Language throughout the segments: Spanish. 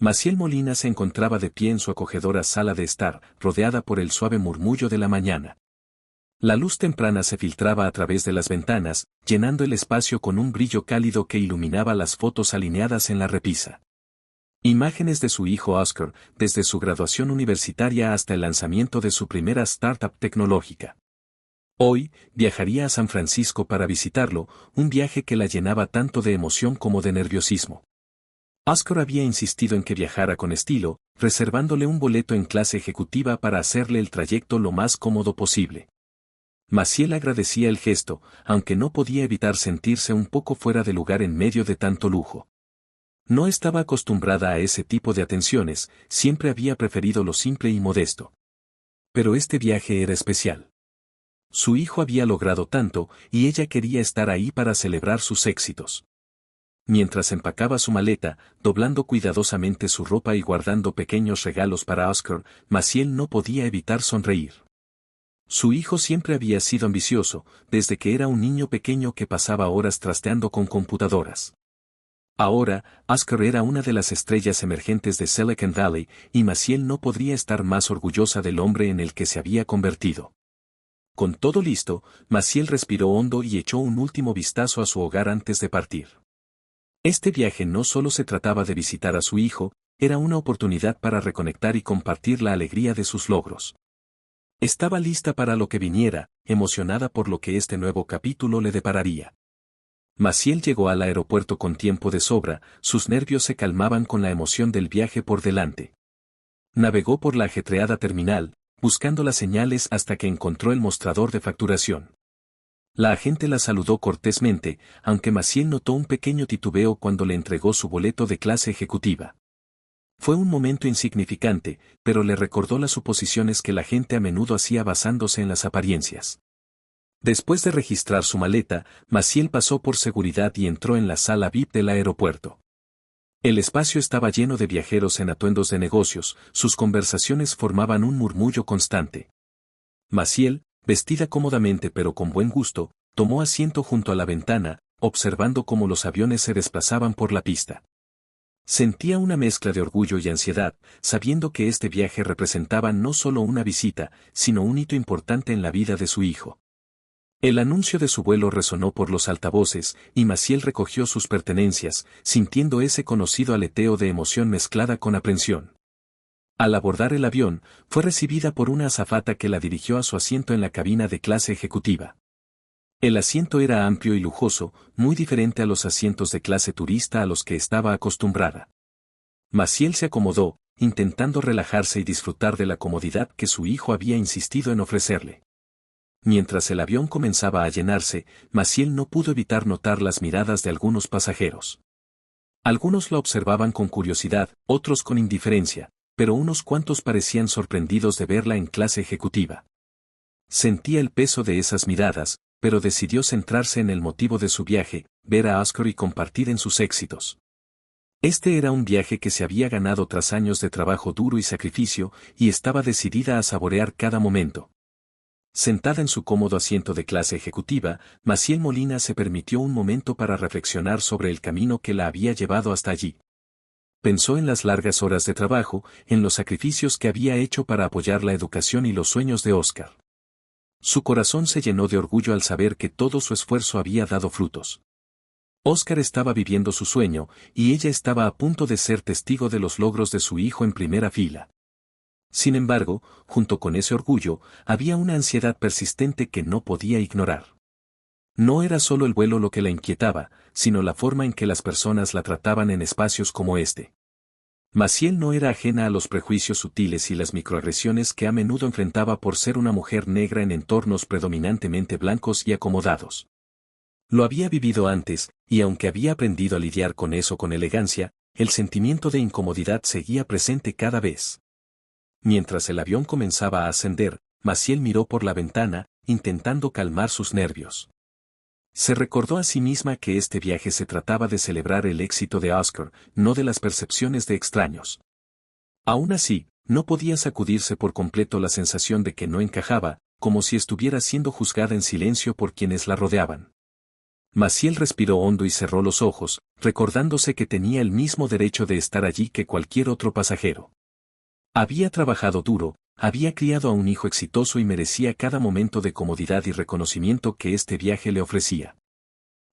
Maciel Molina se encontraba de pie en su acogedora sala de estar, rodeada por el suave murmullo de la mañana. La luz temprana se filtraba a través de las ventanas, llenando el espacio con un brillo cálido que iluminaba las fotos alineadas en la repisa. Imágenes de su hijo Oscar, desde su graduación universitaria hasta el lanzamiento de su primera startup tecnológica. Hoy, viajaría a San Francisco para visitarlo, un viaje que la llenaba tanto de emoción como de nerviosismo. Oscar había insistido en que viajara con estilo, reservándole un boleto en clase ejecutiva para hacerle el trayecto lo más cómodo posible. Maciel agradecía el gesto, aunque no podía evitar sentirse un poco fuera de lugar en medio de tanto lujo. No estaba acostumbrada a ese tipo de atenciones, siempre había preferido lo simple y modesto. Pero este viaje era especial. Su hijo había logrado tanto, y ella quería estar ahí para celebrar sus éxitos. Mientras empacaba su maleta, doblando cuidadosamente su ropa y guardando pequeños regalos para Oscar, Maciel no podía evitar sonreír. Su hijo siempre había sido ambicioso, desde que era un niño pequeño que pasaba horas trasteando con computadoras. Ahora, Oscar era una de las estrellas emergentes de Silicon Valley, y Maciel no podría estar más orgullosa del hombre en el que se había convertido. Con todo listo, Maciel respiró hondo y echó un último vistazo a su hogar antes de partir. Este viaje no solo se trataba de visitar a su hijo, era una oportunidad para reconectar y compartir la alegría de sus logros. Estaba lista para lo que viniera, emocionada por lo que este nuevo capítulo le depararía. Maciel llegó al aeropuerto con tiempo de sobra, sus nervios se calmaban con la emoción del viaje por delante. Navegó por la ajetreada terminal, buscando las señales hasta que encontró el mostrador de facturación. La agente la saludó cortésmente, aunque Maciel notó un pequeño titubeo cuando le entregó su boleto de clase ejecutiva. Fue un momento insignificante, pero le recordó las suposiciones que la gente a menudo hacía basándose en las apariencias. Después de registrar su maleta, Maciel pasó por seguridad y entró en la sala VIP del aeropuerto. El espacio estaba lleno de viajeros en atuendos de negocios, sus conversaciones formaban un murmullo constante. Maciel, vestida cómodamente pero con buen gusto, tomó asiento junto a la ventana, observando cómo los aviones se desplazaban por la pista. Sentía una mezcla de orgullo y ansiedad, sabiendo que este viaje representaba no solo una visita, sino un hito importante en la vida de su hijo. El anuncio de su vuelo resonó por los altavoces, y Maciel recogió sus pertenencias, sintiendo ese conocido aleteo de emoción mezclada con aprensión. Al abordar el avión, fue recibida por una azafata que la dirigió a su asiento en la cabina de clase ejecutiva. El asiento era amplio y lujoso, muy diferente a los asientos de clase turista a los que estaba acostumbrada. Maciel se acomodó, intentando relajarse y disfrutar de la comodidad que su hijo había insistido en ofrecerle. Mientras el avión comenzaba a llenarse, Maciel no pudo evitar notar las miradas de algunos pasajeros. Algunos la observaban con curiosidad, otros con indiferencia, pero unos cuantos parecían sorprendidos de verla en clase ejecutiva. Sentía el peso de esas miradas, pero decidió centrarse en el motivo de su viaje, ver a Oscar y compartir en sus éxitos. Este era un viaje que se había ganado tras años de trabajo duro y sacrificio, y estaba decidida a saborear cada momento. Sentada en su cómodo asiento de clase ejecutiva, Maciel Molina se permitió un momento para reflexionar sobre el camino que la había llevado hasta allí. Pensó en las largas horas de trabajo, en los sacrificios que había hecho para apoyar la educación y los sueños de Oscar. Su corazón se llenó de orgullo al saber que todo su esfuerzo había dado frutos. Oscar estaba viviendo su sueño, y ella estaba a punto de ser testigo de los logros de su hijo en primera fila. Sin embargo, junto con ese orgullo, había una ansiedad persistente que no podía ignorar. No era solo el vuelo lo que la inquietaba, sino la forma en que las personas la trataban en espacios como este. Maciel no era ajena a los prejuicios sutiles y las microagresiones que a menudo enfrentaba por ser una mujer negra en entornos predominantemente blancos y acomodados. Lo había vivido antes, y aunque había aprendido a lidiar con eso con elegancia, el sentimiento de incomodidad seguía presente cada vez. Mientras el avión comenzaba a ascender, Maciel miró por la ventana, intentando calmar sus nervios. Se recordó a sí misma que este viaje se trataba de celebrar el éxito de Oscar, no de las percepciones de extraños. Aún así, no podía sacudirse por completo la sensación de que no encajaba, como si estuviera siendo juzgada en silencio por quienes la rodeaban. Maciel respiró hondo y cerró los ojos, recordándose que tenía el mismo derecho de estar allí que cualquier otro pasajero. Había trabajado duro, había criado a un hijo exitoso y merecía cada momento de comodidad y reconocimiento que este viaje le ofrecía.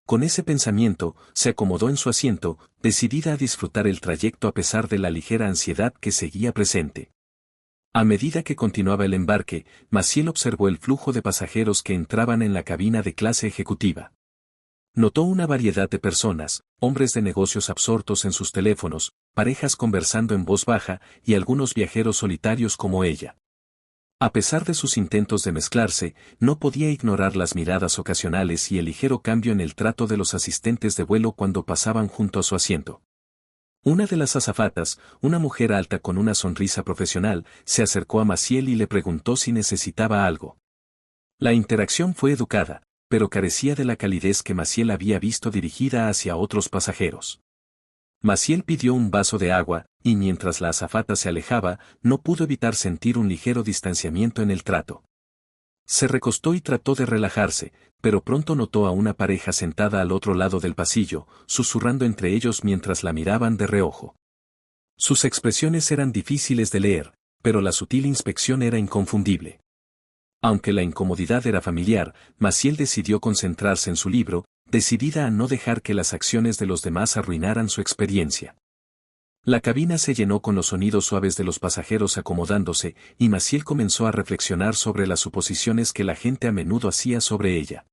Con ese pensamiento, se acomodó en su asiento, decidida a disfrutar el trayecto a pesar de la ligera ansiedad que seguía presente. A medida que continuaba el embarque, Maciel observó el flujo de pasajeros que entraban en la cabina de clase ejecutiva. Notó una variedad de personas, hombres de negocios absortos en sus teléfonos, parejas conversando en voz baja y algunos viajeros solitarios como ella. A pesar de sus intentos de mezclarse, no podía ignorar las miradas ocasionales y el ligero cambio en el trato de los asistentes de vuelo cuando pasaban junto a su asiento. Una de las azafatas, una mujer alta con una sonrisa profesional, se acercó a Maciel y le preguntó si necesitaba algo. La interacción fue educada, pero carecía de la calidez que Maciel había visto dirigida hacia otros pasajeros. Maciel pidió un vaso de agua, y mientras la azafata se alejaba, no pudo evitar sentir un ligero distanciamiento en el trato. Se recostó y trató de relajarse, pero pronto notó a una pareja sentada al otro lado del pasillo, susurrando entre ellos mientras la miraban de reojo. Sus expresiones eran difíciles de leer, pero la sutil inspección era inconfundible. Aunque la incomodidad era familiar, Maciel decidió concentrarse en su libro, decidida a no dejar que las acciones de los demás arruinaran su experiencia. La cabina se llenó con los sonidos suaves de los pasajeros acomodándose, y Maciel comenzó a reflexionar sobre las suposiciones que la gente a menudo hacía sobre ella.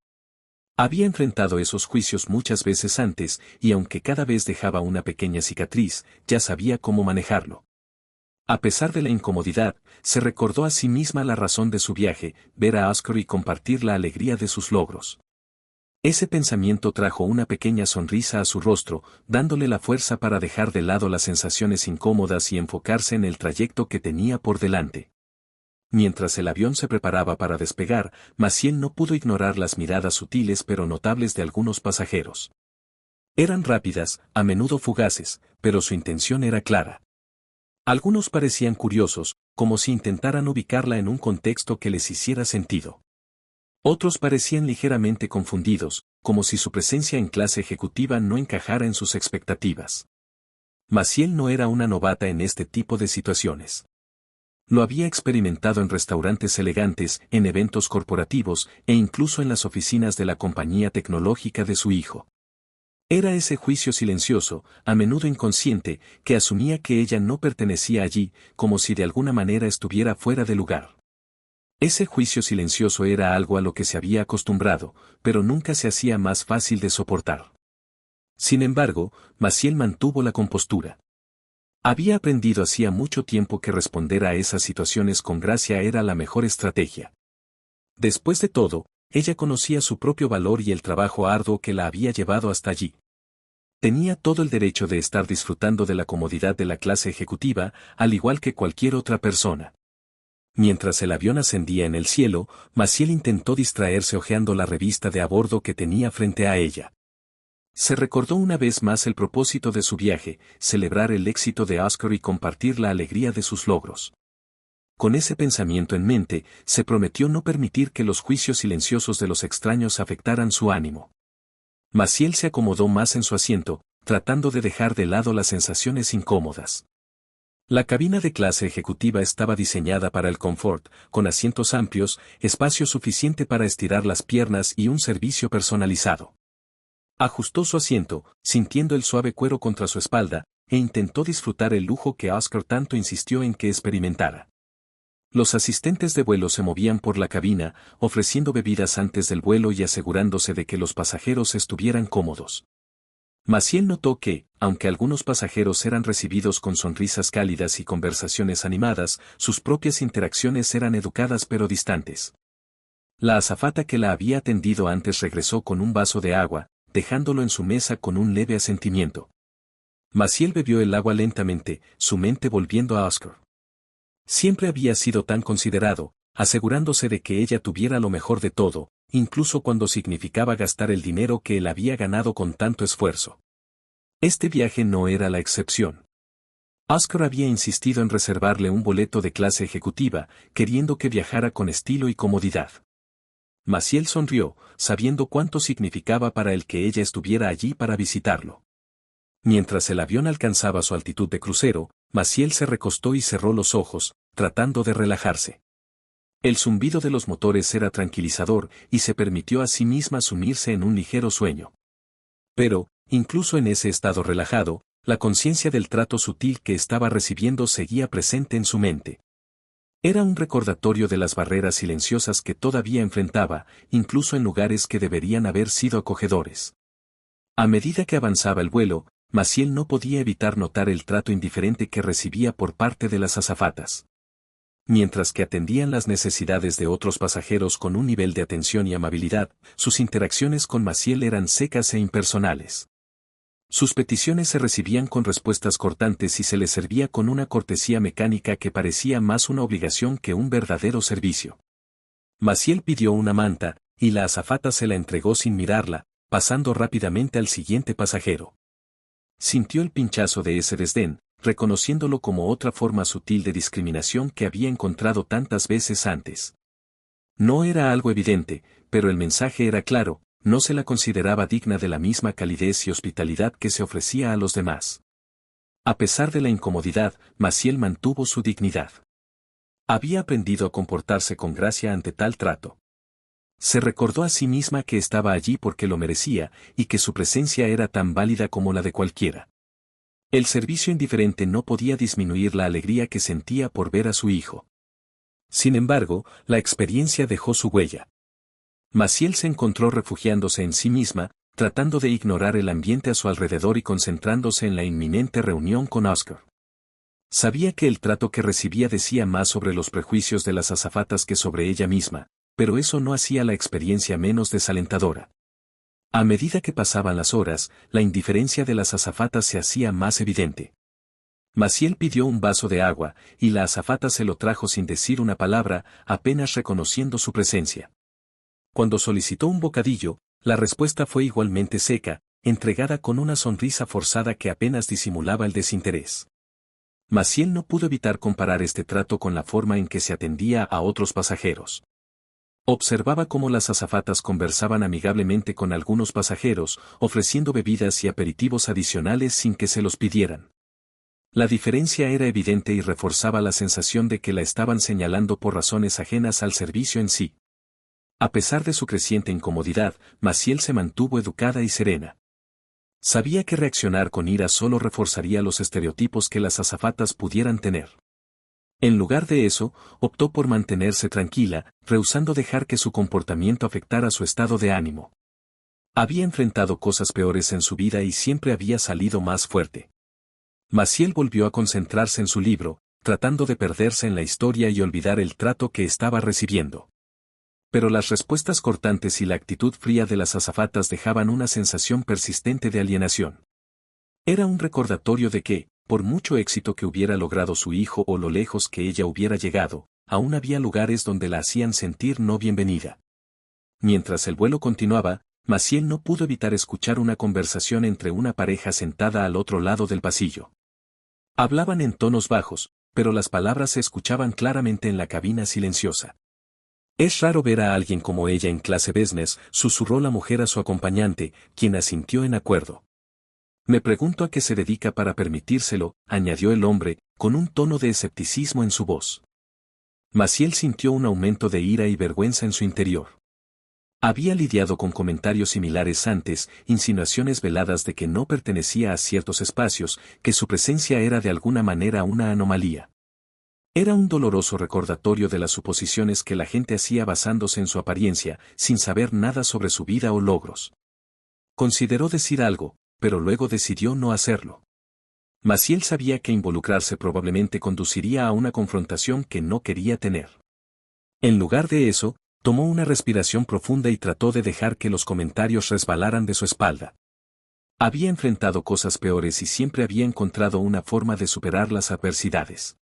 Había enfrentado esos juicios muchas veces antes, y aunque cada vez dejaba una pequeña cicatriz, ya sabía cómo manejarlo. A pesar de la incomodidad, se recordó a sí misma la razón de su viaje, ver a Oscar y compartir la alegría de sus logros. Ese pensamiento trajo una pequeña sonrisa a su rostro, dándole la fuerza para dejar de lado las sensaciones incómodas y enfocarse en el trayecto que tenía por delante. Mientras el avión se preparaba para despegar, Maciel no pudo ignorar las miradas sutiles pero notables de algunos pasajeros. Eran rápidas, a menudo fugaces, pero su intención era clara. Algunos parecían curiosos, como si intentaran ubicarla en un contexto que les hiciera sentido. Otros parecían ligeramente confundidos, como si su presencia en clase ejecutiva no encajara en sus expectativas. Maciel no era una novata en este tipo de situaciones. Lo había experimentado en restaurantes elegantes, en eventos corporativos, e incluso en las oficinas de la compañía tecnológica de su hijo. Era ese juicio silencioso, a menudo inconsciente, que asumía que ella no pertenecía allí, como si de alguna manera estuviera fuera de lugar. Ese juicio silencioso era algo a lo que se había acostumbrado, pero nunca se hacía más fácil de soportar. Sin embargo, Maciel mantuvo la compostura. Había aprendido hacía mucho tiempo que responder a esas situaciones con gracia era la mejor estrategia. Después de todo, ella conocía su propio valor y el trabajo arduo que la había llevado hasta allí. Tenía todo el derecho de estar disfrutando de la comodidad de la clase ejecutiva, al igual que cualquier otra persona. Mientras el avión ascendía en el cielo, Maciel intentó distraerse hojeando la revista de a bordo que tenía frente a ella. Se recordó una vez más el propósito de su viaje, celebrar el éxito de Oscar y compartir la alegría de sus logros. Con ese pensamiento en mente, se prometió no permitir que los juicios silenciosos de los extraños afectaran su ánimo. Maciel se acomodó más en su asiento, tratando de dejar de lado las sensaciones incómodas. La cabina de clase ejecutiva estaba diseñada para el confort, con asientos amplios, espacio suficiente para estirar las piernas y un servicio personalizado. Ajustó su asiento, sintiendo el suave cuero contra su espalda, e intentó disfrutar el lujo que Oscar tanto insistió en que experimentara. Los asistentes de vuelo se movían por la cabina, ofreciendo bebidas antes del vuelo y asegurándose de que los pasajeros estuvieran cómodos. Maciel notó que, aunque algunos pasajeros eran recibidos con sonrisas cálidas y conversaciones animadas, sus propias interacciones eran educadas pero distantes. La azafata que la había atendido antes regresó con un vaso de agua, dejándolo en su mesa con un leve asentimiento. Maciel bebió el agua lentamente, su mente volviendo a Oscar. Siempre había sido tan considerado, asegurándose de que ella tuviera lo mejor de todo, incluso cuando significaba gastar el dinero que él había ganado con tanto esfuerzo. Este viaje no era la excepción. Oscar había insistido en reservarle un boleto de clase ejecutiva, queriendo que viajara con estilo y comodidad. Maciel sonrió, sabiendo cuánto significaba para él que ella estuviera allí para visitarlo. Mientras el avión alcanzaba su altitud de crucero, Maciel se recostó y cerró los ojos, tratando de relajarse. El zumbido de los motores era tranquilizador y se permitió a sí misma sumirse en un ligero sueño. Pero, incluso en ese estado relajado, la conciencia del trato sutil que estaba recibiendo seguía presente en su mente. Era un recordatorio de las barreras silenciosas que todavía enfrentaba, incluso en lugares que deberían haber sido acogedores. A medida que avanzaba el vuelo, Maciel no podía evitar notar el trato indiferente que recibía por parte de las azafatas. Mientras que atendían las necesidades de otros pasajeros con un nivel de atención y amabilidad, sus interacciones con Maciel eran secas e impersonales. Sus peticiones se recibían con respuestas cortantes y se les servía con una cortesía mecánica que parecía más una obligación que un verdadero servicio. Maciel pidió una manta, y la azafata se la entregó sin mirarla, pasando rápidamente al siguiente pasajero. Sintió el pinchazo de ese desdén, reconociéndolo como otra forma sutil de discriminación que había encontrado tantas veces antes. No era algo evidente, pero el mensaje era claro: no se la consideraba digna de la misma calidez y hospitalidad que se ofrecía a los demás. A pesar de la incomodidad, Maciel mantuvo su dignidad. Había aprendido a comportarse con gracia ante tal trato. Se recordó a sí misma que estaba allí porque lo merecía, y que su presencia era tan válida como la de cualquiera. El servicio indiferente no podía disminuir la alegría que sentía por ver a su hijo. Sin embargo, la experiencia dejó su huella. Maciel se encontró refugiándose en sí misma, tratando de ignorar el ambiente a su alrededor y concentrándose en la inminente reunión con Oscar. Sabía que el trato que recibía decía más sobre los prejuicios de las azafatas que sobre ella misma, pero eso no hacía la experiencia menos desalentadora. A medida que pasaban las horas, la indiferencia de las azafatas se hacía más evidente. Maciel pidió un vaso de agua, y la azafata se lo trajo sin decir una palabra, apenas reconociendo su presencia. Cuando solicitó un bocadillo, la respuesta fue igualmente seca, entregada con una sonrisa forzada que apenas disimulaba el desinterés. Maciel no pudo evitar comparar este trato con la forma en que se atendía a otros pasajeros. Observaba cómo las azafatas conversaban amigablemente con algunos pasajeros, ofreciendo bebidas y aperitivos adicionales sin que se los pidieran. La diferencia era evidente y reforzaba la sensación de que la estaban señalando por razones ajenas al servicio en sí. A pesar de su creciente incomodidad, Maciel se mantuvo educada y serena. Sabía que reaccionar con ira solo reforzaría los estereotipos que las azafatas pudieran tener. En lugar de eso, optó por mantenerse tranquila, rehusando dejar que su comportamiento afectara su estado de ánimo. Había enfrentado cosas peores en su vida y siempre había salido más fuerte. Maciel volvió a concentrarse en su libro, tratando de perderse en la historia y olvidar el trato que estaba recibiendo. Pero las respuestas cortantes y la actitud fría de las azafatas dejaban una sensación persistente de alienación. Era un recordatorio de que, por mucho éxito que hubiera logrado su hijo o lo lejos que ella hubiera llegado, aún había lugares donde la hacían sentir no bienvenida. Mientras el vuelo continuaba, Maciel no pudo evitar escuchar una conversación entre una pareja sentada al otro lado del pasillo. Hablaban en tonos bajos, pero las palabras se escuchaban claramente en la cabina silenciosa. «Es raro ver a alguien como ella en clase business», susurró la mujer a su acompañante, quien asintió en acuerdo. «Me pregunto a qué se dedica para permitírselo», añadió el hombre, con un tono de escepticismo en su voz. Maciel sintió un aumento de ira y vergüenza en su interior. Había lidiado con comentarios similares antes, insinuaciones veladas de que no pertenecía a ciertos espacios, que su presencia era de alguna manera una anomalía. Era un doloroso recordatorio de las suposiciones que la gente hacía basándose en su apariencia, sin saber nada sobre su vida o logros. Consideró decir algo, pero luego decidió no hacerlo. Maciel sabía que involucrarse probablemente conduciría a una confrontación que no quería tener. En lugar de eso, tomó una respiración profunda y trató de dejar que los comentarios resbalaran de su espalda. Había enfrentado cosas peores y siempre había encontrado una forma de superar las adversidades.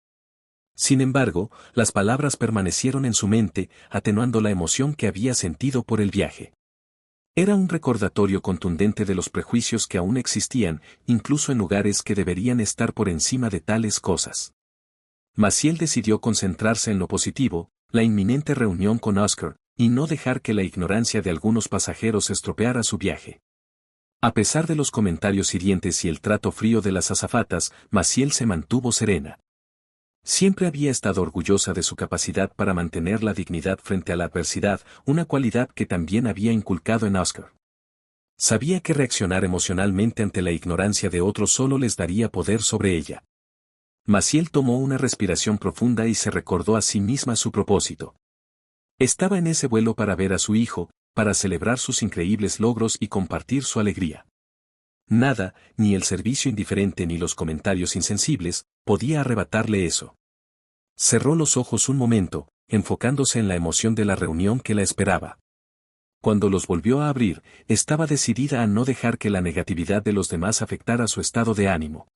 Sin embargo, las palabras permanecieron en su mente, atenuando la emoción que había sentido por el viaje. Era un recordatorio contundente de los prejuicios que aún existían, incluso en lugares que deberían estar por encima de tales cosas. Maciel decidió concentrarse en lo positivo: la inminente reunión con Oscar, y no dejar que la ignorancia de algunos pasajeros estropeara su viaje. A pesar de los comentarios hirientes y el trato frío de las azafatas, Maciel se mantuvo serena. Siempre había estado orgullosa de su capacidad para mantener la dignidad frente a la adversidad, una cualidad que también había inculcado en Oscar. Sabía que reaccionar emocionalmente ante la ignorancia de otros solo les daría poder sobre ella. Maciel tomó una respiración profunda y se recordó a sí misma su propósito. Estaba en ese vuelo para ver a su hijo, para celebrar sus increíbles logros y compartir su alegría. Nada, ni el servicio indiferente ni los comentarios insensibles, podía arrebatarle eso. Cerró los ojos un momento, enfocándose en la emoción de la reunión que la esperaba. Cuando los volvió a abrir, estaba decidida a no dejar que la negatividad de los demás afectara su estado de ánimo.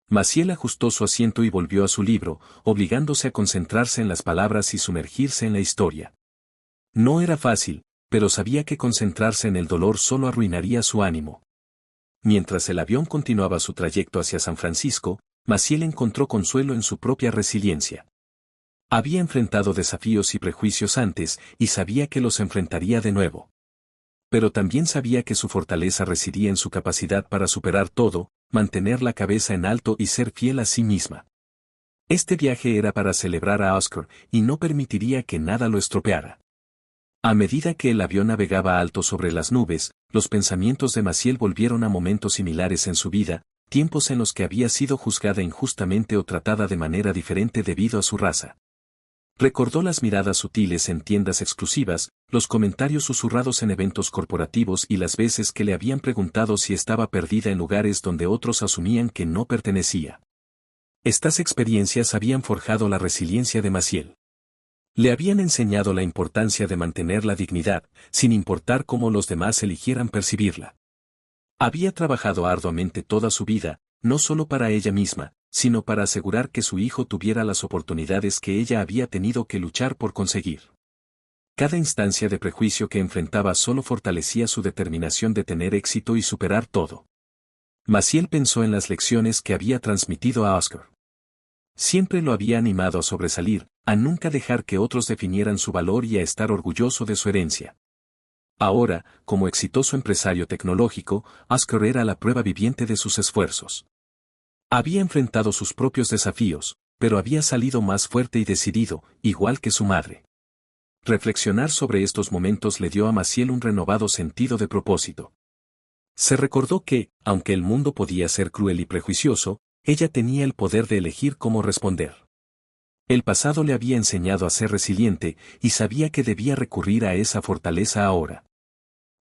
Maciel ajustó su asiento y volvió a su libro, obligándose a concentrarse en las palabras y sumergirse en la historia. No era fácil, pero sabía que concentrarse en el dolor solo arruinaría su ánimo. Mientras el avión continuaba su trayecto hacia San Francisco, Maciel encontró consuelo en su propia resiliencia. Había enfrentado desafíos y prejuicios antes, y sabía que los enfrentaría de nuevo. Pero también sabía que su fortaleza residía en su capacidad para superar todo, mantener la cabeza en alto y ser fiel a sí misma. Este viaje era para celebrar a Oscar, y no permitiría que nada lo estropeara. A medida que el avión navegaba alto sobre las nubes, los pensamientos de Maciel volvieron a momentos similares en su vida, tiempos en los que había sido juzgada injustamente o tratada de manera diferente debido a su raza. Recordó las miradas sutiles en tiendas exclusivas, los comentarios susurrados en eventos corporativos y las veces que le habían preguntado si estaba perdida en lugares donde otros asumían que no pertenecía. Estas experiencias habían forjado la resiliencia de Maciel. Le habían enseñado la importancia de mantener la dignidad, sin importar cómo los demás eligieran percibirla. Había trabajado arduamente toda su vida, no solo para ella misma, sino para asegurar que su hijo tuviera las oportunidades que ella había tenido que luchar por conseguir. Cada instancia de prejuicio que enfrentaba solo fortalecía su determinación de tener éxito y superar todo. Maciel pensó en las lecciones que había transmitido a Oscar. Siempre lo había animado a sobresalir, a nunca dejar que otros definieran su valor y a estar orgulloso de su herencia. Ahora, como exitoso empresario tecnológico, Oscar era la prueba viviente de sus esfuerzos. Había enfrentado sus propios desafíos, pero había salido más fuerte y decidido, igual que su madre. Reflexionar sobre estos momentos le dio a Maciel un renovado sentido de propósito. Se recordó que, aunque el mundo podía ser cruel y prejuicioso, ella tenía el poder de elegir cómo responder. El pasado le había enseñado a ser resiliente, y sabía que debía recurrir a esa fortaleza ahora.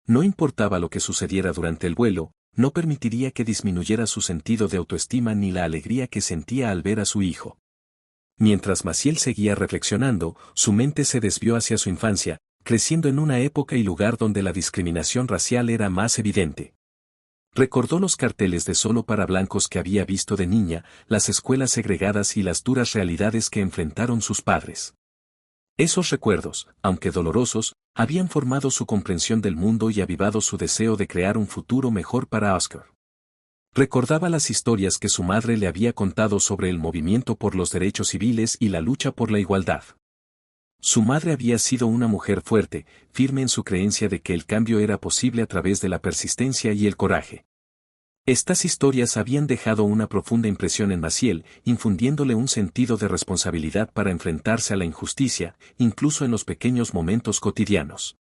No importaba lo que sucediera durante el vuelo, no permitiría que disminuyera su sentido de autoestima ni la alegría que sentía al ver a su hijo. Mientras Maciel seguía reflexionando, su mente se desvió hacia su infancia, creciendo en una época y lugar donde la discriminación racial era más evidente. Recordó los carteles de solo para blancos que había visto de niña, las escuelas segregadas y las duras realidades que enfrentaron sus padres. Esos recuerdos, aunque dolorosos, habían formado su comprensión del mundo y avivado su deseo de crear un futuro mejor para Oscar. Recordaba las historias que su madre le había contado sobre el movimiento por los derechos civiles y la lucha por la igualdad. Su madre había sido una mujer fuerte, firme en su creencia de que el cambio era posible a través de la persistencia y el coraje. Estas historias habían dejado una profunda impresión en Maciel, infundiéndole un sentido de responsabilidad para enfrentarse a la injusticia, incluso en los pequeños momentos cotidianos.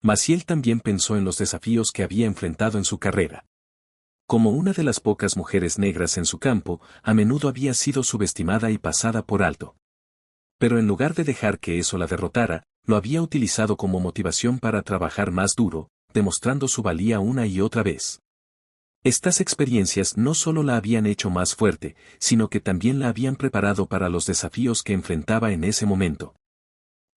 Maciel también pensó en los desafíos que había enfrentado en su carrera. Como una de las pocas mujeres negras en su campo, a menudo había sido subestimada y pasada por alto. Pero en lugar de dejar que eso la derrotara, lo había utilizado como motivación para trabajar más duro, demostrando su valía una y otra vez. Estas experiencias no solo la habían hecho más fuerte, sino que también la habían preparado para los desafíos que enfrentaba en ese momento.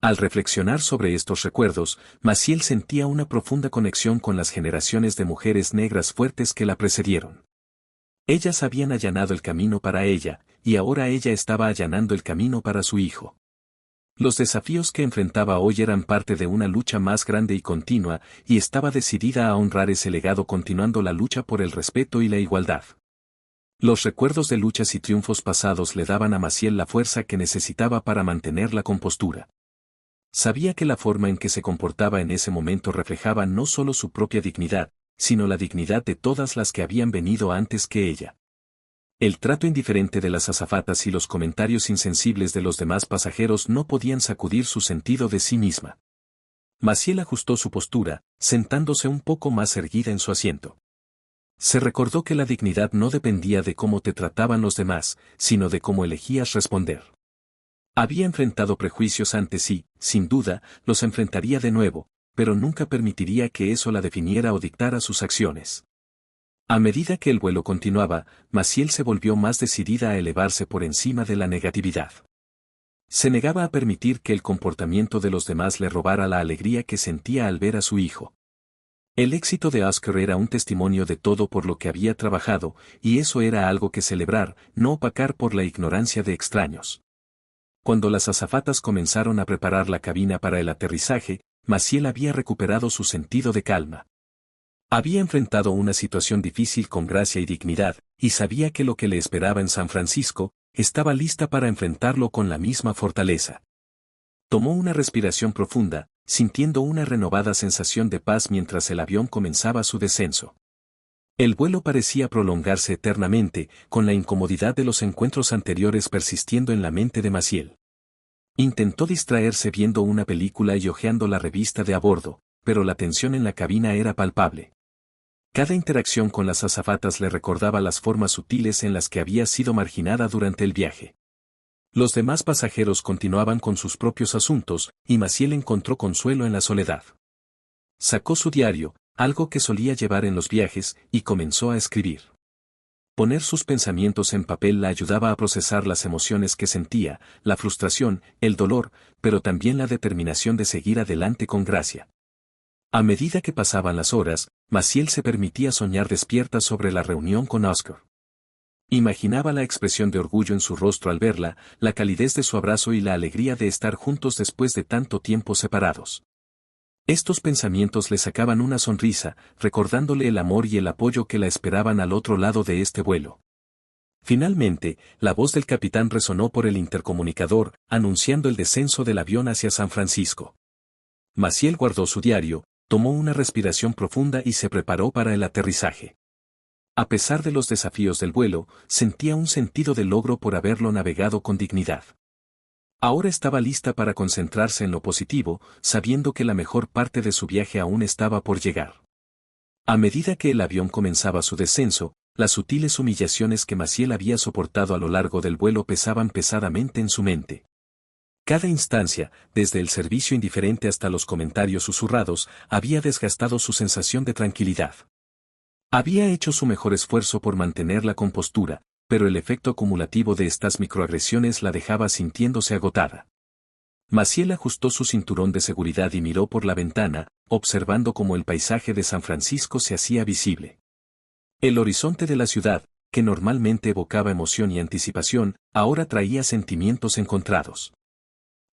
Al reflexionar sobre estos recuerdos, Maciel sentía una profunda conexión con las generaciones de mujeres negras fuertes que la precedieron. Ellas habían allanado el camino para ella, y ahora ella estaba allanando el camino para su hijo. Los desafíos que enfrentaba hoy eran parte de una lucha más grande y continua, y estaba decidida a honrar ese legado continuando la lucha por el respeto y la igualdad. Los recuerdos de luchas y triunfos pasados le daban a Maciel la fuerza que necesitaba para mantener la compostura. Sabía que la forma en que se comportaba en ese momento reflejaba no solo su propia dignidad, sino la dignidad de todas las que habían venido antes que ella. El trato indiferente de las azafatas y los comentarios insensibles de los demás pasajeros no podían sacudir su sentido de sí misma. Maciel ajustó su postura, sentándose un poco más erguida en su asiento. Se recordó que la dignidad no dependía de cómo te trataban los demás, sino de cómo elegías responder. Había enfrentado prejuicios antes y, sin duda, los enfrentaría de nuevo, pero nunca permitiría que eso la definiera o dictara sus acciones. A medida que el vuelo continuaba, Maciel se volvió más decidida a elevarse por encima de la negatividad. Se negaba a permitir que el comportamiento de los demás le robara la alegría que sentía al ver a su hijo. El éxito de Oscar era un testimonio de todo por lo que había trabajado, y eso era algo que celebrar, no opacar por la ignorancia de extraños. Cuando las azafatas comenzaron a preparar la cabina para el aterrizaje, Maciel había recuperado su sentido de calma. Había enfrentado una situación difícil con gracia y dignidad, y sabía que lo que le esperaba en San Francisco, estaba lista para enfrentarlo con la misma fortaleza. Tomó una respiración profunda, sintiendo una renovada sensación de paz mientras el avión comenzaba su descenso. El vuelo parecía prolongarse eternamente, con la incomodidad de los encuentros anteriores persistiendo en la mente de Maciel. Intentó distraerse viendo una película y hojeando la revista de a bordo, pero la tensión en la cabina era palpable. Cada interacción con las azafatas le recordaba las formas sutiles en las que había sido marginada durante el viaje. Los demás pasajeros continuaban con sus propios asuntos, y Maciel encontró consuelo en la soledad. Sacó su diario, algo que solía llevar en los viajes, y comenzó a escribir. Poner sus pensamientos en papel la ayudaba a procesar las emociones que sentía, la frustración, el dolor, pero también la determinación de seguir adelante con gracia. A medida que pasaban las horas, Maciel se permitía soñar despierta sobre la reunión con Oscar. Imaginaba la expresión de orgullo en su rostro al verla, la calidez de su abrazo y la alegría de estar juntos después de tanto tiempo separados. Estos pensamientos le sacaban una sonrisa, recordándole el amor y el apoyo que la esperaban al otro lado de este vuelo. Finalmente, la voz del capitán resonó por el intercomunicador, anunciando el descenso del avión hacia San Francisco. Maciel guardó su diario, tomó una respiración profunda y se preparó para el aterrizaje. A pesar de los desafíos del vuelo, sentía un sentido de logro por haberlo navegado con dignidad. Ahora estaba lista para concentrarse en lo positivo, sabiendo que la mejor parte de su viaje aún estaba por llegar. A medida que el avión comenzaba su descenso, las sutiles humillaciones que Maciel había soportado a lo largo del vuelo pesaban pesadamente en su mente. Cada instancia, desde el servicio indiferente hasta los comentarios susurrados, había desgastado su sensación de tranquilidad. Había hecho su mejor esfuerzo por mantener la compostura, pero el efecto acumulativo de estas microagresiones la dejaba sintiéndose agotada. Maciel ajustó su cinturón de seguridad y miró por la ventana, observando cómo el paisaje de San Francisco se hacía visible. El horizonte de la ciudad, que normalmente evocaba emoción y anticipación, ahora traía sentimientos encontrados.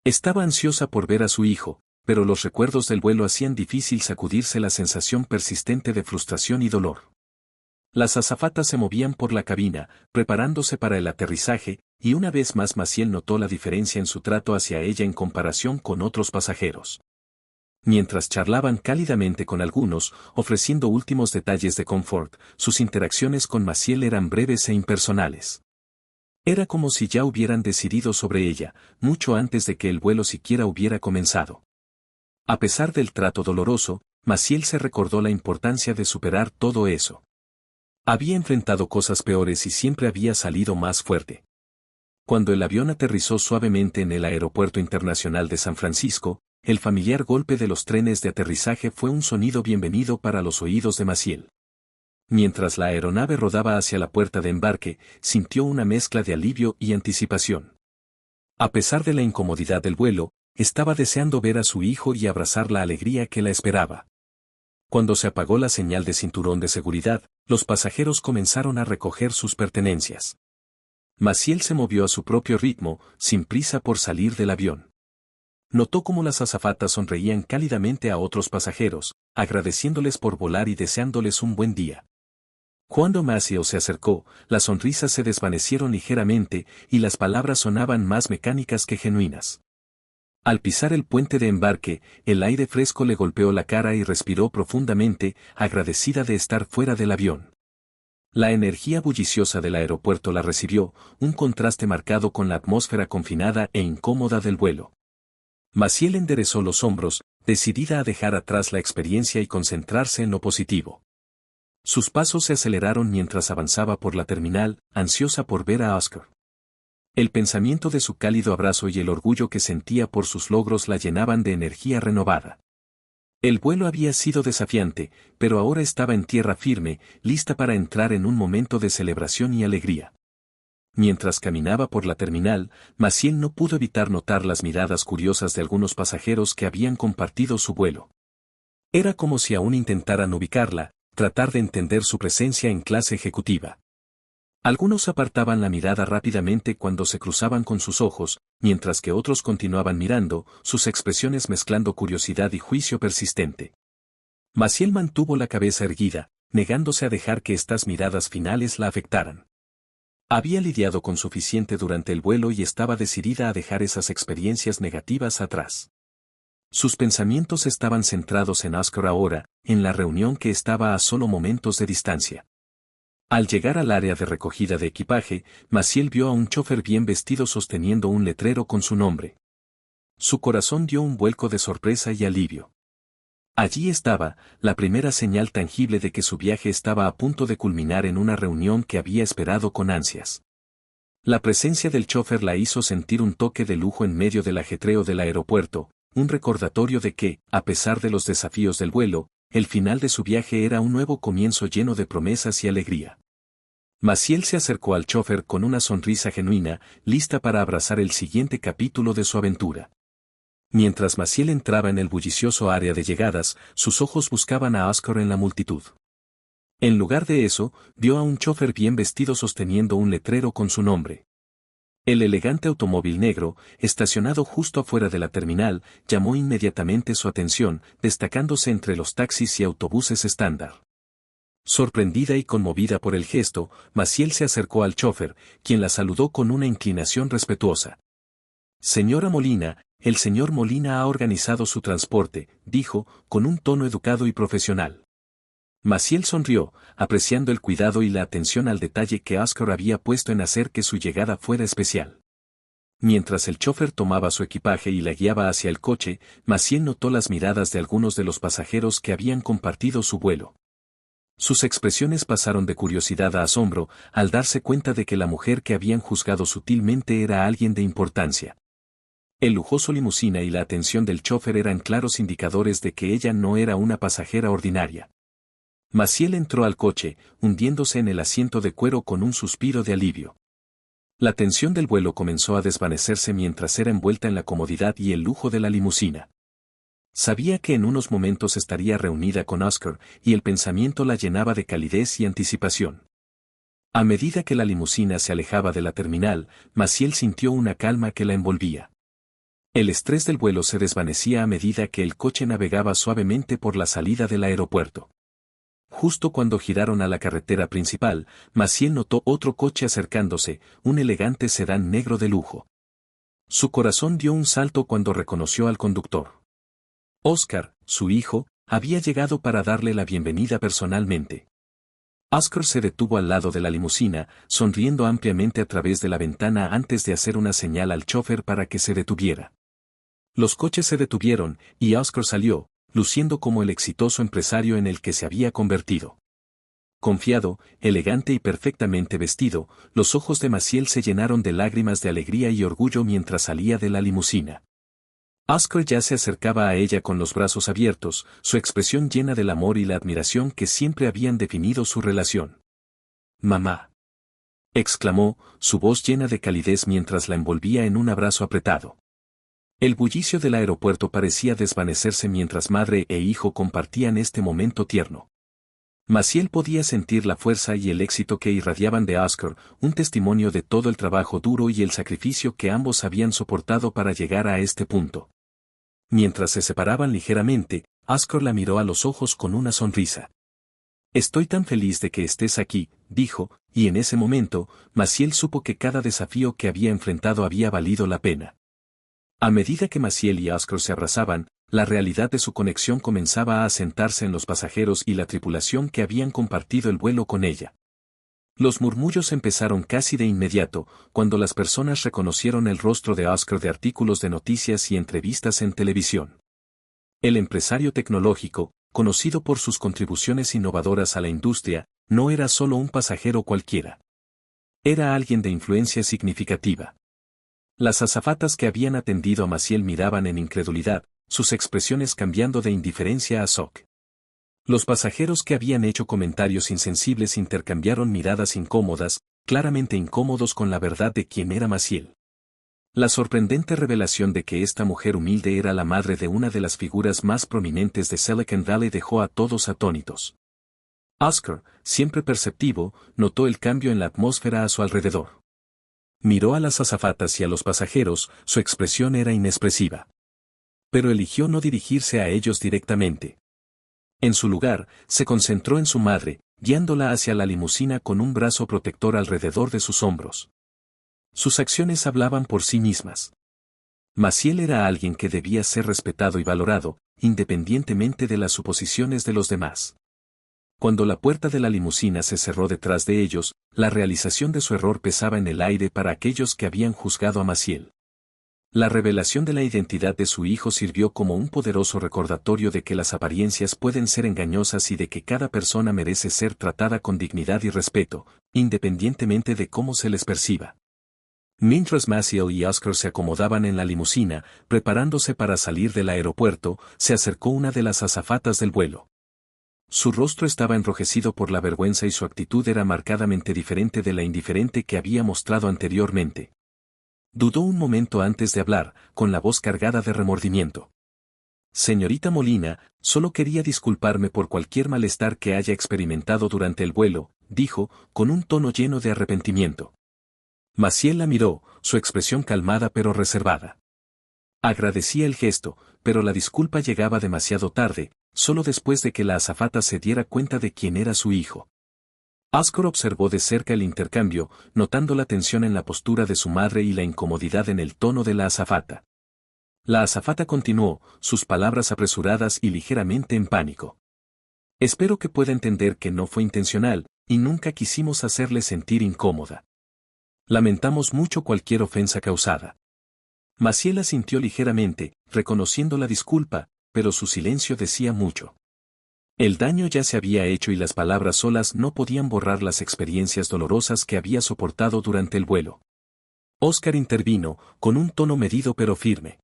Estaba ansiosa por ver a su hijo, pero los recuerdos del vuelo hacían difícil sacudirse la sensación persistente de frustración y dolor. Las azafatas se movían por la cabina, preparándose para el aterrizaje, y una vez más Maciel notó la diferencia en su trato hacia ella en comparación con otros pasajeros. Mientras charlaban cálidamente con algunos, ofreciendo últimos detalles de confort, sus interacciones con Maciel eran breves e impersonales. Era como si ya hubieran decidido sobre ella, mucho antes de que el vuelo siquiera hubiera comenzado. A pesar del trato doloroso, Maciel se recordó la importancia de superar todo eso. Había enfrentado cosas peores y siempre había salido más fuerte. Cuando el avión aterrizó suavemente en el Aeropuerto Internacional de San Francisco, el familiar golpe de los trenes de aterrizaje fue un sonido bienvenido para los oídos de Maciel. Mientras la aeronave rodaba hacia la puerta de embarque, sintió una mezcla de alivio y anticipación. A pesar de la incomodidad del vuelo, estaba deseando ver a su hijo y abrazar la alegría que la esperaba. Cuando se apagó la señal de cinturón de seguridad, los pasajeros comenzaron a recoger sus pertenencias. Maciel se movió a su propio ritmo, sin prisa por salir del avión. Notó cómo las azafatas sonreían cálidamente a otros pasajeros, agradeciéndoles por volar y deseándoles un buen día. Cuando Maciel se acercó, las sonrisas se desvanecieron ligeramente y las palabras sonaban más mecánicas que genuinas. Al pisar el puente de embarque, el aire fresco le golpeó la cara y respiró profundamente, agradecida de estar fuera del avión. La energía bulliciosa del aeropuerto la recibió, un contraste marcado con la atmósfera confinada e incómoda del vuelo. Maciel enderezó los hombros, decidida a dejar atrás la experiencia y concentrarse en lo positivo. Sus pasos se aceleraron mientras avanzaba por la terminal, ansiosa por ver a Oscar. El pensamiento de su cálido abrazo y el orgullo que sentía por sus logros la llenaban de energía renovada. El vuelo había sido desafiante, pero ahora estaba en tierra firme, lista para entrar en un momento de celebración y alegría. Mientras caminaba por la terminal, Maciel no pudo evitar notar las miradas curiosas de algunos pasajeros que habían compartido su vuelo. Era como si aún intentaran ubicarla, tratar de entender su presencia en clase ejecutiva. Algunos apartaban la mirada rápidamente cuando se cruzaban con sus ojos, mientras que otros continuaban mirando, sus expresiones mezclando curiosidad y juicio persistente. Maciel mantuvo la cabeza erguida, negándose a dejar que estas miradas finales la afectaran. Había lidiado con suficiente durante el vuelo y estaba decidida a dejar esas experiencias negativas atrás. Sus pensamientos estaban centrados en Oscar ahora, en la reunión que estaba a solo momentos de distancia. Al llegar al área de recogida de equipaje, Maciel vio a un chofer bien vestido sosteniendo un letrero con su nombre. Su corazón dio un vuelco de sorpresa y alivio. Allí estaba, la primera señal tangible de que su viaje estaba a punto de culminar en una reunión que había esperado con ansias. La presencia del chofer la hizo sentir un toque de lujo en medio del ajetreo del aeropuerto, un recordatorio de que, a pesar de los desafíos del vuelo, el final de su viaje era un nuevo comienzo lleno de promesas y alegría. Maciel se acercó al chofer con una sonrisa genuina, lista para abrazar el siguiente capítulo de su aventura. Mientras Maciel entraba en el bullicioso área de llegadas, sus ojos buscaban a Oscar en la multitud. En lugar de eso, vio a un chofer bien vestido sosteniendo un letrero con su nombre. El elegante automóvil negro, estacionado justo afuera de la terminal, llamó inmediatamente su atención, destacándose entre los taxis y autobuses estándar. Sorprendida y conmovida por el gesto, Maciel se acercó al chofer, quien la saludó con una inclinación respetuosa. Señora Molina, el señor Molina ha organizado su transporte, dijo, con un tono educado y profesional. Maciel sonrió, apreciando el cuidado y la atención al detalle que Oscar había puesto en hacer que su llegada fuera especial. Mientras el chofer tomaba su equipaje y la guiaba hacia el coche, Maciel notó las miradas de algunos de los pasajeros que habían compartido su vuelo. Sus expresiones pasaron de curiosidad a asombro, al darse cuenta de que la mujer que habían juzgado sutilmente era alguien de importancia. El lujoso limusina y la atención del chofer eran claros indicadores de que ella no era una pasajera ordinaria. Maciel entró al coche, hundiéndose en el asiento de cuero con un suspiro de alivio. La tensión del vuelo comenzó a desvanecerse mientras era envuelta en la comodidad y el lujo de la limusina. Sabía que en unos momentos estaría reunida con Oscar, y el pensamiento la llenaba de calidez y anticipación. A medida que la limusina se alejaba de la terminal, Maciel sintió una calma que la envolvía. El estrés del vuelo se desvanecía a medida que el coche navegaba suavemente por la salida del aeropuerto. Justo cuando giraron a la carretera principal, Maciel notó otro coche acercándose, un elegante sedán negro de lujo. Su corazón dio un salto cuando reconoció al conductor. Oscar, su hijo, había llegado para darle la bienvenida personalmente. Oscar se detuvo al lado de la limusina, sonriendo ampliamente a través de la ventana antes de hacer una señal al chofer para que se detuviera. Los coches se detuvieron, y Oscar salió, luciendo como el exitoso empresario en el que se había convertido. Confiado, elegante y perfectamente vestido, los ojos de Maciel se llenaron de lágrimas de alegría y orgullo mientras salía de la limusina. Oscar ya se acercaba a ella con los brazos abiertos, su expresión llena del amor y la admiración que siempre habían definido su relación. «Mamá», exclamó, su voz llena de calidez mientras la envolvía en un abrazo apretado. El bullicio del aeropuerto parecía desvanecerse mientras madre e hijo compartían este momento tierno. Maciel podía sentir la fuerza y el éxito que irradiaban de Oscar, un testimonio de todo el trabajo duro y el sacrificio que ambos habían soportado para llegar a este punto. Mientras se separaban ligeramente, Oscar la miró a los ojos con una sonrisa. «Estoy tan feliz de que estés aquí», dijo, y en ese momento, Maciel supo que cada desafío que había enfrentado había valido la pena. A medida que Maciel y Oscar se abrazaban, la realidad de su conexión comenzaba a asentarse en los pasajeros y la tripulación que habían compartido el vuelo con ella. Los murmullos empezaron casi de inmediato, cuando las personas reconocieron el rostro de Oscar de artículos de noticias y entrevistas en televisión. El empresario tecnológico, conocido por sus contribuciones innovadoras a la industria, no era solo un pasajero cualquiera. Era alguien de influencia significativa. Las azafatas que habían atendido a Maciel miraban en incredulidad, sus expresiones cambiando de indiferencia a shock. Los pasajeros que habían hecho comentarios insensibles intercambiaron miradas incómodas, claramente incómodos con la verdad de quién era Maciel. La sorprendente revelación de que esta mujer humilde era la madre de una de las figuras más prominentes de Silicon Valley dejó a todos atónitos. Oscar, siempre perceptivo, notó el cambio en la atmósfera a su alrededor. Miró a las azafatas y a los pasajeros, su expresión era inexpresiva. Pero eligió no dirigirse a ellos directamente. En su lugar, se concentró en su madre, guiándola hacia la limusina con un brazo protector alrededor de sus hombros. Sus acciones hablaban por sí mismas. Maciel era alguien que debía ser respetado y valorado, independientemente de las suposiciones de los demás. Cuando la puerta de la limusina se cerró detrás de ellos, la realización de su error pesaba en el aire para aquellos que habían juzgado a Maciel. La revelación de la identidad de su hijo sirvió como un poderoso recordatorio de que las apariencias pueden ser engañosas y de que cada persona merece ser tratada con dignidad y respeto, independientemente de cómo se les perciba. Mientras Maciel y Oscar se acomodaban en la limusina, preparándose para salir del aeropuerto, se acercó una de las azafatas del vuelo. Su rostro estaba enrojecido por la vergüenza y su actitud era marcadamente diferente de la indiferente que había mostrado anteriormente. Dudó un momento antes de hablar, con la voz cargada de remordimiento. Señorita Molina, solo quería disculparme por cualquier malestar que haya experimentado durante el vuelo, dijo, con un tono lleno de arrepentimiento. Maciel la miró, su expresión calmada pero reservada. Agradecía el gesto, pero la disculpa llegaba demasiado tarde, solo después de que la azafata se diera cuenta de quién era su hijo. Oscar observó de cerca el intercambio, notando la tensión en la postura de su madre y la incomodidad en el tono de la azafata. La azafata continuó, sus palabras apresuradas y ligeramente en pánico. Espero que pueda entender que no fue intencional, y nunca quisimos hacerle sentir incómoda. Lamentamos mucho cualquier ofensa causada. Maciel asintió ligeramente, reconociendo la disculpa, pero su silencio decía mucho. El daño ya se había hecho y las palabras solas no podían borrar las experiencias dolorosas que había soportado durante el vuelo. Oscar intervino, con un tono medido pero firme.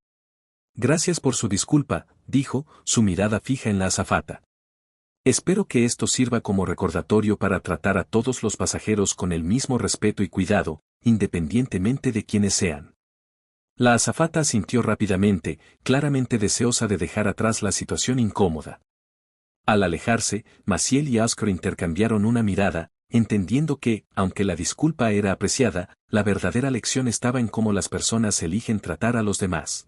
Gracias por su disculpa, dijo, su mirada fija en la azafata. Espero que esto sirva como recordatorio para tratar a todos los pasajeros con el mismo respeto y cuidado, independientemente de quienes sean. La azafata asintió rápidamente, claramente deseosa de dejar atrás la situación incómoda. Al alejarse, Maciel y Oscar intercambiaron una mirada, entendiendo que, aunque la disculpa era apreciada, la verdadera lección estaba en cómo las personas eligen tratar a los demás.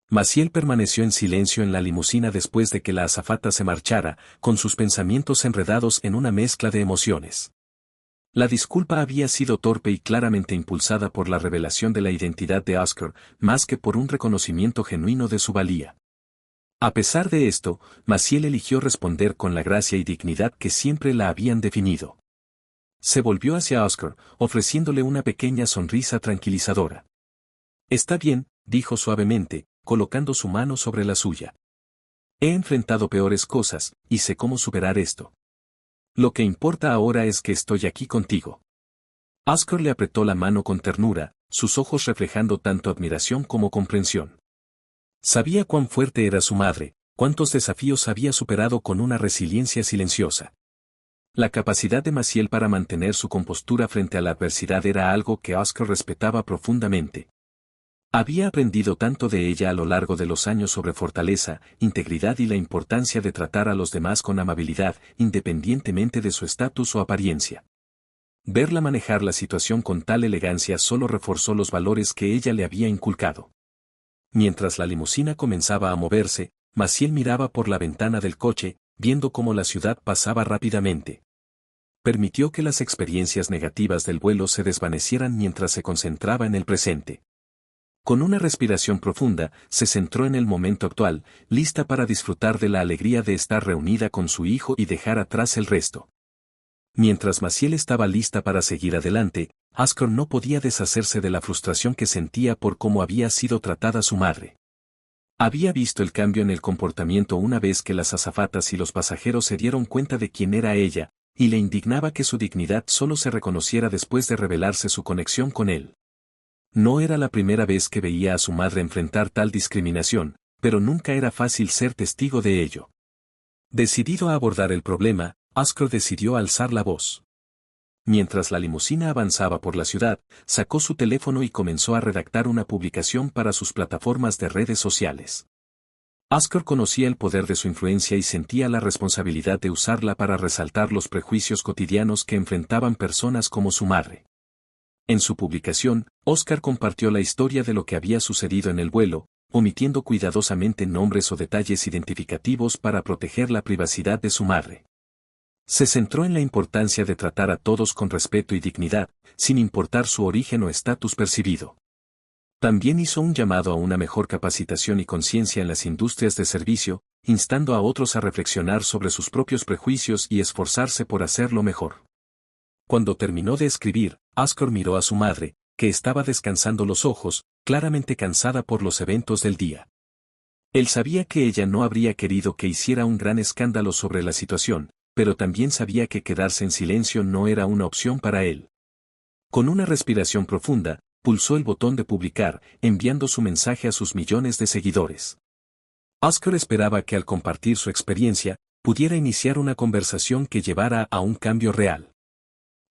Maciel permaneció en silencio en la limusina después de que la azafata se marchara, con sus pensamientos enredados en una mezcla de emociones. La disculpa había sido torpe y claramente impulsada por la revelación de la identidad de Oscar, más que por un reconocimiento genuino de su valía. A pesar de esto, Maciel eligió responder con la gracia y dignidad que siempre la habían definido. Se volvió hacia Oscar, ofreciéndole una pequeña sonrisa tranquilizadora. Está bien, dijo suavemente, colocando su mano sobre la suya. He enfrentado peores cosas, y sé cómo superar esto. Lo que importa ahora es que estoy aquí contigo. Oscar le apretó la mano con ternura, sus ojos reflejando tanto admiración como comprensión. Sabía cuán fuerte era su madre, cuántos desafíos había superado con una resiliencia silenciosa. La capacidad de Maciel para mantener su compostura frente a la adversidad era algo que Oscar respetaba profundamente. Había aprendido tanto de ella a lo largo de los años sobre fortaleza, integridad y la importancia de tratar a los demás con amabilidad, independientemente de su estatus o apariencia. Verla manejar la situación con tal elegancia solo reforzó los valores que ella le había inculcado. Mientras la limusina comenzaba a moverse, Maciel miraba por la ventana del coche, viendo cómo la ciudad pasaba rápidamente. Permitió que las experiencias negativas del vuelo se desvanecieran mientras se concentraba en el presente. Con una respiración profunda, se centró en el momento actual, lista para disfrutar de la alegría de estar reunida con su hijo y dejar atrás el resto. Mientras Maciel estaba lista para seguir adelante, Oscar no podía deshacerse de la frustración que sentía por cómo había sido tratada su madre. Había visto el cambio en el comportamiento una vez que las azafatas y los pasajeros se dieron cuenta de quién era ella, y le indignaba que su dignidad solo se reconociera después de revelarse su conexión con él. No era la primera vez que veía a su madre enfrentar tal discriminación, pero nunca era fácil ser testigo de ello. Decidido a abordar el problema, Oscar decidió alzar la voz. Mientras la limusina avanzaba por la ciudad, sacó su teléfono y comenzó a redactar una publicación para sus plataformas de redes sociales. Oscar conocía el poder de su influencia y sentía la responsabilidad de usarla para resaltar los prejuicios cotidianos que enfrentaban personas como su madre. En su publicación, Oscar compartió la historia de lo que había sucedido en el vuelo, omitiendo cuidadosamente nombres o detalles identificativos para proteger la privacidad de su madre. Se centró en la importancia de tratar a todos con respeto y dignidad, sin importar su origen o estatus percibido. También hizo un llamado a una mejor capacitación y conciencia en las industrias de servicio, instando a otros a reflexionar sobre sus propios prejuicios y esforzarse por hacerlo mejor. Cuando terminó de escribir, Oscar miró a su madre, que estaba descansando los ojos, claramente cansada por los eventos del día. Él sabía que ella no habría querido que hiciera un gran escándalo sobre la situación, pero también sabía que quedarse en silencio no era una opción para él. Con una respiración profunda, pulsó el botón de publicar, enviando su mensaje a sus millones de seguidores. Oscar esperaba que al compartir su experiencia, pudiera iniciar una conversación que llevara a un cambio real.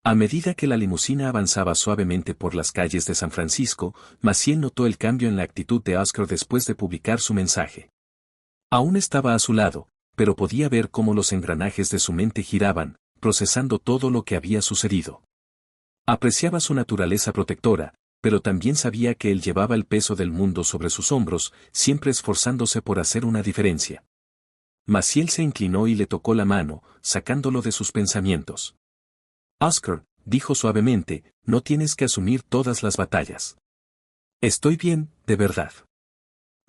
A medida que la limusina avanzaba suavemente por las calles de San Francisco, Maciel notó el cambio en la actitud de Oscar después de publicar su mensaje. Aún estaba a su lado, pero podía ver cómo los engranajes de su mente giraban, procesando todo lo que había sucedido. Apreciaba su naturaleza protectora, pero también sabía que él llevaba el peso del mundo sobre sus hombros, siempre esforzándose por hacer una diferencia. Maciel se inclinó y le tocó la mano, sacándolo de sus pensamientos. Oscar, dijo suavemente, no tienes que asumir todas las batallas. Estoy bien, de verdad.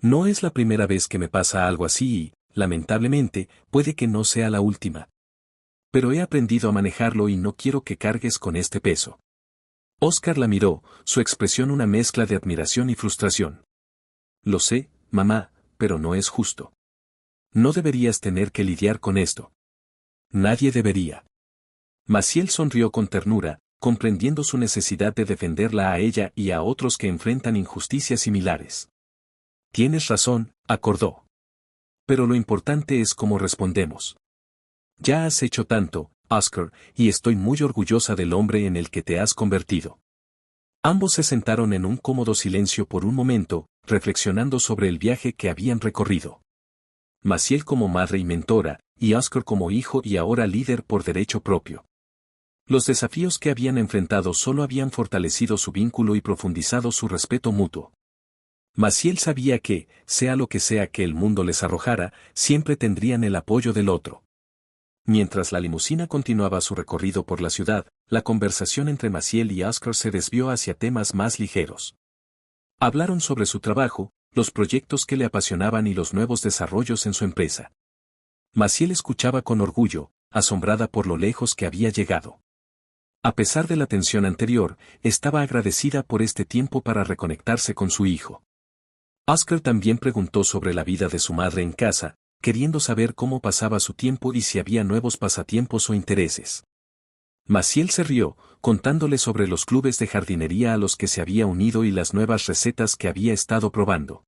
No es la primera vez que me pasa algo así y, lamentablemente, puede que no sea la última. Pero he aprendido a manejarlo y no quiero que cargues con este peso. Oscar la miró, su expresión una mezcla de admiración y frustración. Lo sé, mamá, pero no es justo. No deberías tener que lidiar con esto. Nadie debería. Maciel sonrió con ternura, comprendiendo su necesidad de defenderla a ella y a otros que enfrentan injusticias similares. Tienes razón, acordó. Pero lo importante es cómo respondemos. Ya has hecho tanto, Oscar, y estoy muy orgullosa del hombre en el que te has convertido. Ambos se sentaron en un cómodo silencio por un momento, reflexionando sobre el viaje que habían recorrido. Maciel como madre y mentora, y Oscar como hijo y ahora líder por derecho propio. Los desafíos que habían enfrentado solo habían fortalecido su vínculo y profundizado su respeto mutuo. Maciel sabía que, sea lo que sea que el mundo les arrojara, siempre tendrían el apoyo del otro. Mientras la limusina continuaba su recorrido por la ciudad, la conversación entre Maciel y Oscar se desvió hacia temas más ligeros. Hablaron sobre su trabajo, los proyectos que le apasionaban y los nuevos desarrollos en su empresa. Maciel escuchaba con orgullo, asombrada por lo lejos que había llegado. A pesar de la tensión anterior, estaba agradecida por este tiempo para reconectarse con su hijo. Oscar también preguntó sobre la vida de su madre en casa, queriendo saber cómo pasaba su tiempo y si había nuevos pasatiempos o intereses. Maciel se rió, contándole sobre los clubes de jardinería a los que se había unido y las nuevas recetas que había estado probando.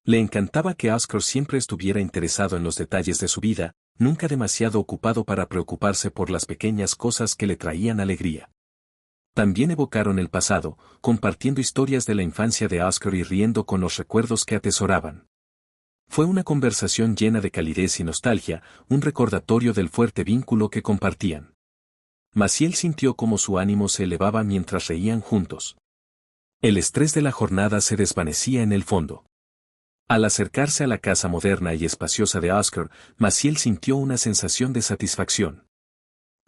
Le encantaba que Oscar siempre estuviera interesado en los detalles de su vida, nunca demasiado ocupado para preocuparse por las pequeñas cosas que le traían alegría. También evocaron el pasado, compartiendo historias de la infancia de Oscar y riendo con los recuerdos que atesoraban. Fue una conversación llena de calidez y nostalgia, un recordatorio del fuerte vínculo que compartían. Maciel sintió cómo su ánimo se elevaba mientras reían juntos. El estrés de la jornada se desvanecía en el fondo. Al acercarse a la casa moderna y espaciosa de Oscar, Maciel sintió una sensación de satisfacción.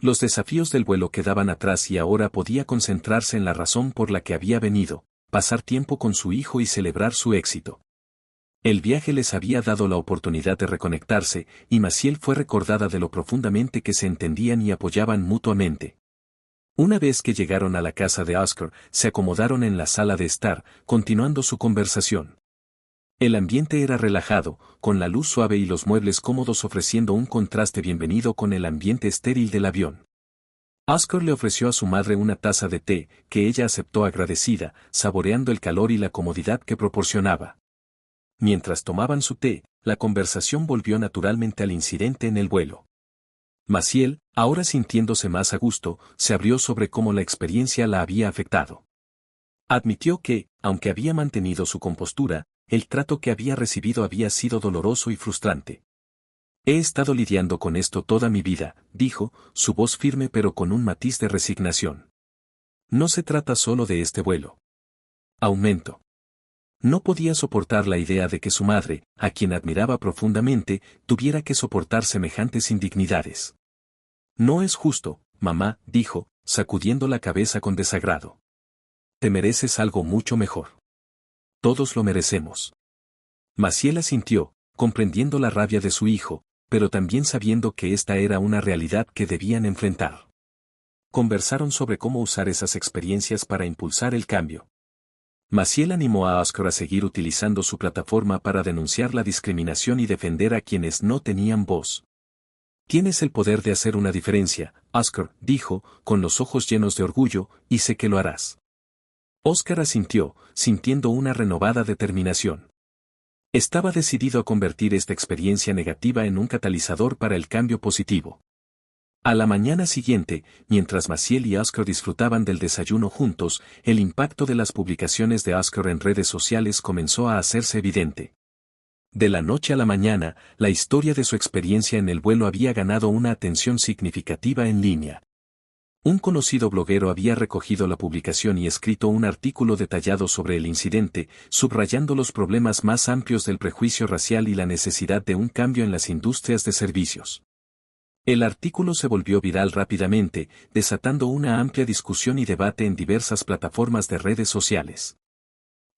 Los desafíos del vuelo quedaban atrás y ahora podía concentrarse en la razón por la que había venido, pasar tiempo con su hijo y celebrar su éxito. El viaje les había dado la oportunidad de reconectarse, y Maciel fue recordada de lo profundamente que se entendían y apoyaban mutuamente. Una vez que llegaron a la casa de Oscar, se acomodaron en la sala de estar, continuando su conversación. El ambiente era relajado, con la luz suave y los muebles cómodos ofreciendo un contraste bienvenido con el ambiente estéril del avión. Oscar le ofreció a su madre una taza de té, que ella aceptó agradecida, saboreando el calor y la comodidad que proporcionaba. Mientras tomaban su té, la conversación volvió naturalmente al incidente en el vuelo. Maciel, ahora sintiéndose más a gusto, se abrió sobre cómo la experiencia la había afectado. Admitió que, aunque había mantenido su compostura, el trato que había recibido había sido doloroso y frustrante. He estado lidiando con esto toda mi vida, dijo, su voz firme pero con un matiz de resignación. No se trata solo de este vuelo. Aumento. No podía soportar la idea de que su madre, a quien admiraba profundamente, tuviera que soportar semejantes indignidades. No es justo, mamá, dijo, sacudiendo la cabeza con desagrado. Te mereces algo mucho mejor. Todos lo merecemos. Maciel asintió, comprendiendo la rabia de su hijo, pero también sabiendo que esta era una realidad que debían enfrentar. Conversaron sobre cómo usar esas experiencias para impulsar el cambio. Maciel animó a Oscar a seguir utilizando su plataforma para denunciar la discriminación y defender a quienes no tenían voz. Tienes el poder de hacer una diferencia, Oscar, dijo, con los ojos llenos de orgullo, y sé que lo harás. Oscar asintió, sintiendo una renovada determinación. Estaba decidido a convertir esta experiencia negativa en un catalizador para el cambio positivo. A la mañana siguiente, mientras Maciel y Oscar disfrutaban del desayuno juntos, el impacto de las publicaciones de Oscar en redes sociales comenzó a hacerse evidente. De la noche a la mañana, la historia de su experiencia en el vuelo había ganado una atención significativa en línea. Un conocido bloguero había recogido la publicación y escrito un artículo detallado sobre el incidente, subrayando los problemas más amplios del prejuicio racial y la necesidad de un cambio en las industrias de servicios. El artículo se volvió viral rápidamente, desatando una amplia discusión y debate en diversas plataformas de redes sociales.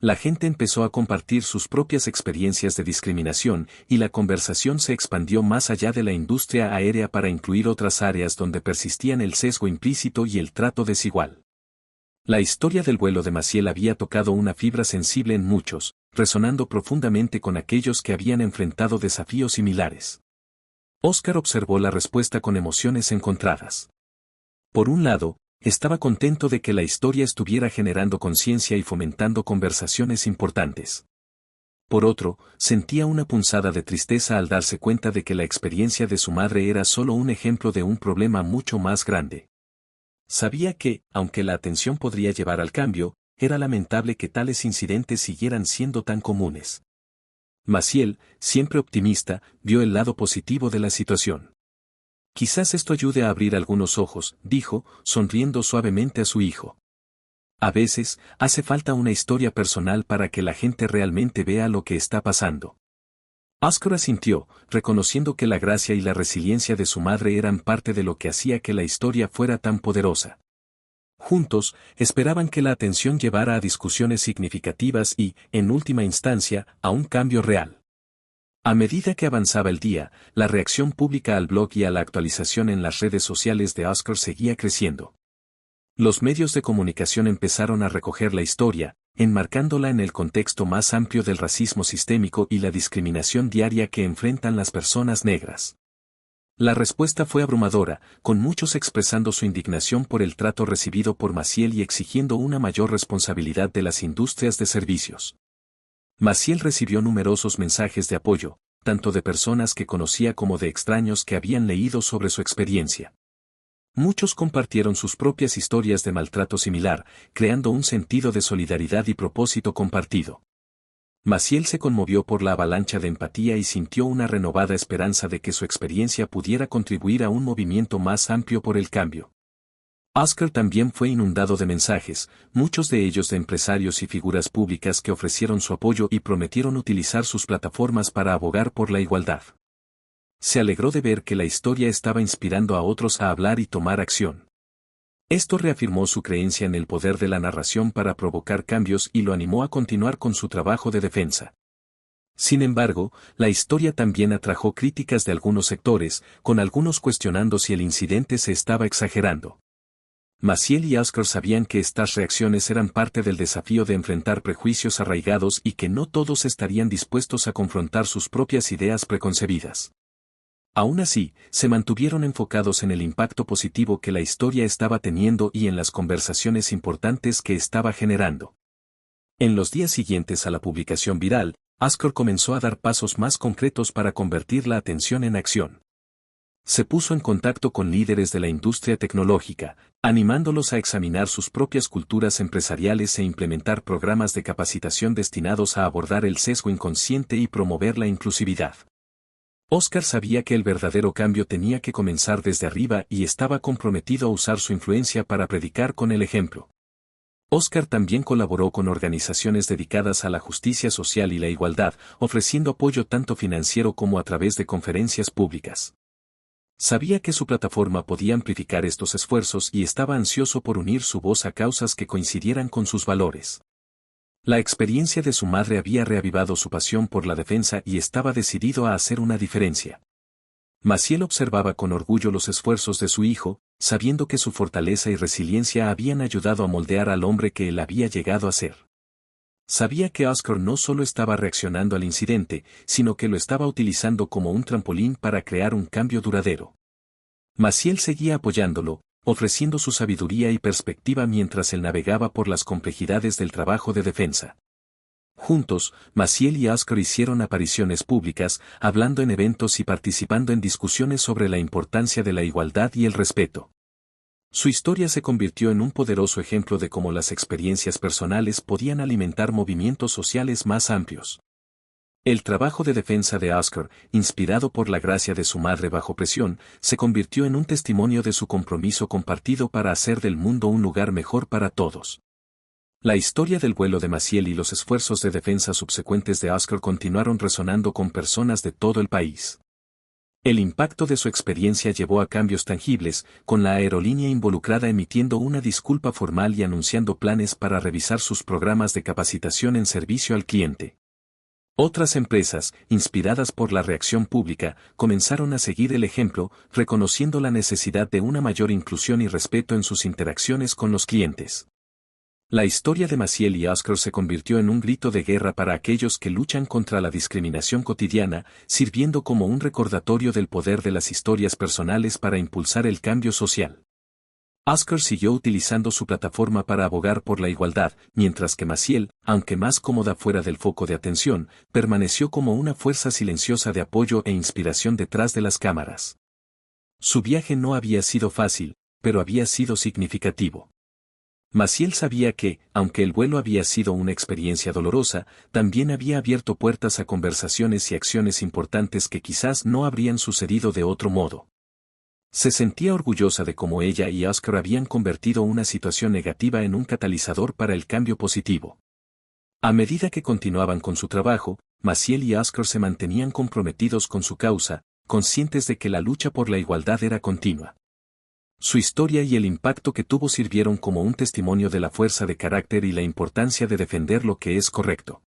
La gente empezó a compartir sus propias experiencias de discriminación, y la conversación se expandió más allá de la industria aérea para incluir otras áreas donde persistían el sesgo implícito y el trato desigual. La historia del vuelo de Maciel había tocado una fibra sensible en muchos, resonando profundamente con aquellos que habían enfrentado desafíos similares. Oscar observó la respuesta con emociones encontradas. Por un lado, estaba contento de que la historia estuviera generando conciencia y fomentando conversaciones importantes. Por otro, sentía una punzada de tristeza al darse cuenta de que la experiencia de su madre era solo un ejemplo de un problema mucho más grande. Sabía que, aunque la atención podría llevar al cambio, era lamentable que tales incidentes siguieran siendo tan comunes. Maciel, siempre optimista, vio el lado positivo de la situación. Quizás esto ayude a abrir algunos ojos, dijo, sonriendo suavemente a su hijo. A veces, hace falta una historia personal para que la gente realmente vea lo que está pasando. Oscar asintió, reconociendo que la gracia y la resiliencia de su madre eran parte de lo que hacía que la historia fuera tan poderosa. Juntos, esperaban que la atención llevara a discusiones significativas y, en última instancia, a un cambio real. A medida que avanzaba el día, la reacción pública al blog y a la actualización en las redes sociales de Oscar seguía creciendo. Los medios de comunicación empezaron a recoger la historia, enmarcándola en el contexto más amplio del racismo sistémico y la discriminación diaria que enfrentan las personas negras. La respuesta fue abrumadora, con muchos expresando su indignación por el trato recibido por Maciel y exigiendo una mayor responsabilidad de las industrias de servicios. Maciel recibió numerosos mensajes de apoyo, tanto de personas que conocía como de extraños que habían leído sobre su experiencia. Muchos compartieron sus propias historias de maltrato similar, creando un sentido de solidaridad y propósito compartido. Maciel se conmovió por la avalancha de empatía y sintió una renovada esperanza de que su experiencia pudiera contribuir a un movimiento más amplio por el cambio. Oscar también fue inundado de mensajes, muchos de ellos de empresarios y figuras públicas que ofrecieron su apoyo y prometieron utilizar sus plataformas para abogar por la igualdad. Se alegró de ver que la historia estaba inspirando a otros a hablar y tomar acción. Esto reafirmó su creencia en el poder de la narración para provocar cambios y lo animó a continuar con su trabajo de defensa. Sin embargo, la historia también atrajo críticas de algunos sectores, con algunos cuestionando si el incidente se estaba exagerando. Maciel y Oscar sabían que estas reacciones eran parte del desafío de enfrentar prejuicios arraigados y que no todos estarían dispuestos a confrontar sus propias ideas preconcebidas. Aún así, se mantuvieron enfocados en el impacto positivo que la historia estaba teniendo y en las conversaciones importantes que estaba generando. En los días siguientes a la publicación viral, Oscar comenzó a dar pasos más concretos para convertir la atención en acción. Se puso en contacto con líderes de la industria tecnológica, animándolos a examinar sus propias culturas empresariales e implementar programas de capacitación destinados a abordar el sesgo inconsciente y promover la inclusividad. Oscar sabía que el verdadero cambio tenía que comenzar desde arriba y estaba comprometido a usar su influencia para predicar con el ejemplo. Oscar también colaboró con organizaciones dedicadas a la justicia social y la igualdad, ofreciendo apoyo tanto financiero como a través de conferencias públicas. Sabía que su plataforma podía amplificar estos esfuerzos y estaba ansioso por unir su voz a causas que coincidieran con sus valores. La experiencia de su madre había reavivado su pasión por la defensa y estaba decidido a hacer una diferencia. Maciel observaba con orgullo los esfuerzos de su hijo, sabiendo que su fortaleza y resiliencia habían ayudado a moldear al hombre que él había llegado a ser. Sabía que Oscar no solo estaba reaccionando al incidente, sino que lo estaba utilizando como un trampolín para crear un cambio duradero. Maciel seguía apoyándolo, ofreciendo su sabiduría y perspectiva mientras él navegaba por las complejidades del trabajo de defensa. Juntos, Maciel y Oscar hicieron apariciones públicas, hablando en eventos y participando en discusiones sobre la importancia de la igualdad y el respeto. Su historia se convirtió en un poderoso ejemplo de cómo las experiencias personales podían alimentar movimientos sociales más amplios. El trabajo de defensa de Oscar, inspirado por la gracia de su madre bajo presión, se convirtió en un testimonio de su compromiso compartido para hacer del mundo un lugar mejor para todos. La historia del vuelo de Maciel y los esfuerzos de defensa subsecuentes de Oscar continuaron resonando con personas de todo el país. El impacto de su experiencia llevó a cambios tangibles, con la aerolínea involucrada emitiendo una disculpa formal y anunciando planes para revisar sus programas de capacitación en servicio al cliente. Otras empresas, inspiradas por la reacción pública, comenzaron a seguir el ejemplo, reconociendo la necesidad de una mayor inclusión y respeto en sus interacciones con los clientes. La historia de Maciel y Oscar se convirtió en un grito de guerra para aquellos que luchan contra la discriminación cotidiana, sirviendo como un recordatorio del poder de las historias personales para impulsar el cambio social. Oscar siguió utilizando su plataforma para abogar por la igualdad, mientras que Maciel, aunque más cómoda fuera del foco de atención, permaneció como una fuerza silenciosa de apoyo e inspiración detrás de las cámaras. Su viaje no había sido fácil, pero había sido significativo. Maciel sabía que, aunque el vuelo había sido una experiencia dolorosa, también había abierto puertas a conversaciones y acciones importantes que quizás no habrían sucedido de otro modo. Se sentía orgullosa de cómo ella y Oscar habían convertido una situación negativa en un catalizador para el cambio positivo. A medida que continuaban con su trabajo, Maciel y Oscar se mantenían comprometidos con su causa, conscientes de que la lucha por la igualdad era continua. Su historia y el impacto que tuvo sirvieron como un testimonio de la fuerza de carácter y la importancia de defender lo que es correcto.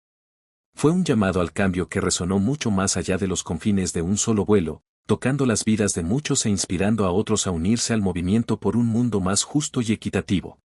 Fue un llamado al cambio que resonó mucho más allá de los confines de un solo vuelo, tocando las vidas de muchos e inspirando a otros a unirse al movimiento por un mundo más justo y equitativo.